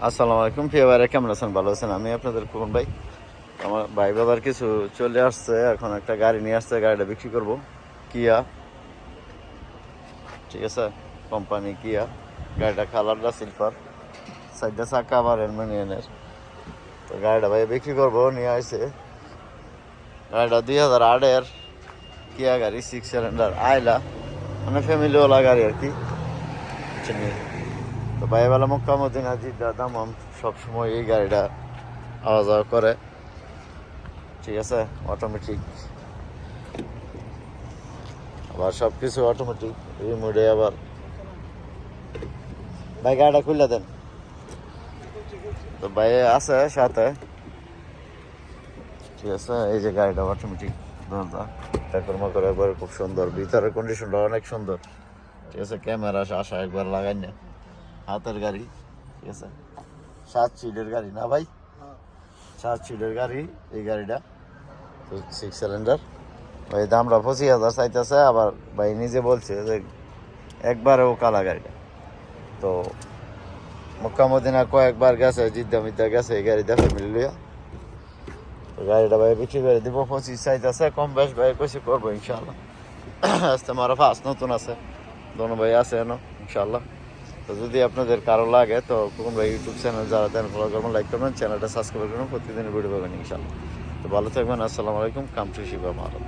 আসসালামু আলাইকুম প্রিয় ভাইরা, কেমন আছেন? ভালো আছেন? আমি আপনাদের কোন ভাই। আমার ভাই বাবার কিছু চলে আসছে, এখন একটা গাড়ি নিয়ে আসছে, গাড়িটা বিক্রি করব। কিয়া, ঠিক আছে, কোম্পানি কিয়া। গাড়িটা কালারটা সিলভার, সাইডটা চাকা আবার অ্যালুমিনিয়ামের। তো গাড়িটা ভাই বিক্রি করবো, নিয়ে আসছে। গাড়িটা 2008-এর কিয়া গাড়ি, 6 সিলিন্ডার আইলা, মানে ফ্যামিলিওয়ালা গাড়ি আর কি। তো ভাইবেলা মক্কা মদিনা জিদ্দা দামাম সবসময় এই গাড়িটা আওয়া যাওয়া করে, ঠিক আছে। অটোমেটিক, আবার সব কিছু অটোমেটিক রিমোটে। আবার ভাই গাড়িটা খুলে দেন তো, ভাই আছে সাথে, ঠিক আছে। এই যে গাড়িটা অটোমেটিক দরজা কর্ম করে একবার, খুব সুন্দর। ভিতরের কন্ডিশনটা অনেক সুন্দর, ঠিক আছে। ক্যামেরা আসা একবার লাগাই না, হাতের গাড়ি, ঠিক আছে। 7 সিটের গাড়ি না ভাই, 7 সিটের গাড়ি এই গাড়িটা। তো 6 সিলিন্ডার। ভাই দামটা 25,000 চাইতেছে। আবার ভাই নিজে বলছে যে একবারেও কালা গাড়িটা। তো মক্কা মদিনা কয়েকবার গেছে, জিদ্দা মিদ্দা গেছে এই গাড়িটা ফ্যামিলি লইয়া। তো গাড়িটা ভাই বিক্রি করে দিব, 25 চাইতেছে। কম বেশ ভাই কইছে করবো ইনশাল্লাহ। আসতে মারা ফার্স্ট নতুন আছে, দোনো ভাই আছে এনো ইনশাল্লাহ। তো যদি আপনাদের কারো লাগে তো কোন ভাই ইউটিউব চ্যানেল যারা দেন ফলো করবেন, লাইক করবেন, চ্যানেলটা সাবস্ক্রাইব করবেন, প্রতিদিনের ভিডিও পাবেন ইনশাল্লাহ। তো ভালো থাকবেন। আসসালামু আলাইকুম। Come to Shiva Bharat.